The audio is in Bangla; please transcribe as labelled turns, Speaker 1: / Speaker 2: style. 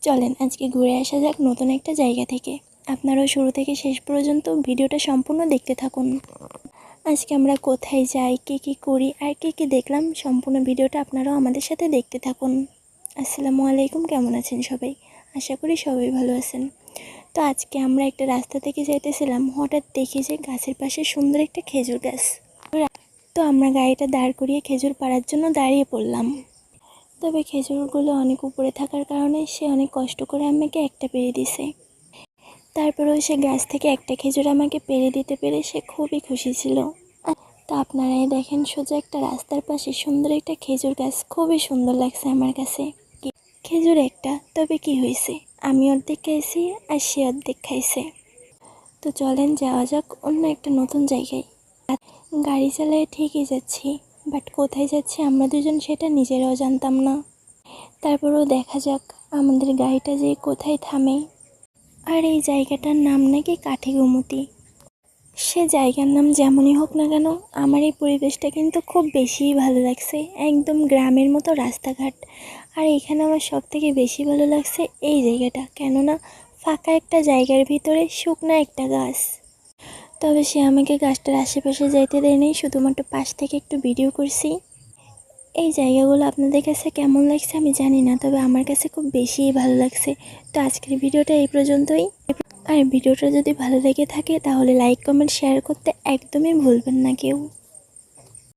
Speaker 1: চলেন আজকে ঘুরে আসা যাক নতুন একটা জায়গা থেকে। আপনারাও শুরু থেকে শেষ পর্যন্ত ভিডিওটা সম্পূর্ণ দেখতে থাকুন। আজকে আমরা কোথায় যাই, কী করি আর কী দেখলাম, সম্পূর্ণ ভিডিওটা আপনারাও আমাদের সাথে দেখতে থাকুন। আসসালামু আলাইকুম, কেমন আছেন সবাই? আশা করি সবাই ভালো আছেন। তো আজকে আমরা একটা রাস্তা থেকে যাইতেছিলাম, হঠাৎ দেখি যে গাছের পাশে সুন্দর একটা খেজুর গাছ। তো আমরা গাড়িটা দাঁড় করিয়ে খেজুর পাড়ার জন্য দাঁড়িয়ে পড়লাম। তবে খেজুরগুলো অনেক উপরে থাকার কারণে সে অনেক কষ্ট করে আমাকে একটা পেড়ে দিছে। তারপরেও সে গাছ থেকে একটা খেজুর আমাকে পেড়ে দিতে পেরে সে খুবই খুশি ছিল। তা আপনারাই দেখেন, সোজা একটা রাস্তার পাশে সুন্দর একটা খেজুর গাছ, খুবই সুন্দর লাগছে আমার কাছে। খেজুর একটা, তবে কি হয়েছে, আমি অর্ধেক খাইছি আর সে অর্ধেক খাইছে। তো চলেন যাওয়া যাক অন্য একটা নতুন জায়গায়। গাড়ি চালায় ঠিকই যাচ্ছি, বাট কোথায় যাচ্ছি আমরা দুজন সেটা নিজেরাও জানতাম না। তারপরেও দেখা যাক আমাদের গাড়িটা যে কোথায় থামে। আর এই জায়গাটার নাম নাকি কাঠিগুমতি। সে জায়গার নাম যেমনই হোক না কেন, আমার এই পরিবেশটা কিন্তু খুব বেশিই ভালো লাগছে। একদম গ্রামের মতো রাস্তাঘাট। আর এখানে আমার সব থেকে বেশি ভালো লাগছে এই জায়গাটা, কেননা ফাঁকা একটা জায়গার ভিতরে শুকনা একটা গাছ। তবে সে আমাকে গাছটার আশেপাশে যাইতে দেয়নি, শুধুমাত্র পাশ থেকে একটু ভিডিও করছি। এই জায়গাগুলো আপনাদের কাছে কেমন লাগছে আমি জানি না, তবে আমার কাছে খুব বেশিই ভালো লাগছে। তো আজকের ভিডিওটা এই পর্যন্তই। আর ভিডিওটা যদি ভালো লেগে থাকে তাহলে লাইক, কমেন্ট, শেয়ার করতে একদমই ভুলবেন না কেউ।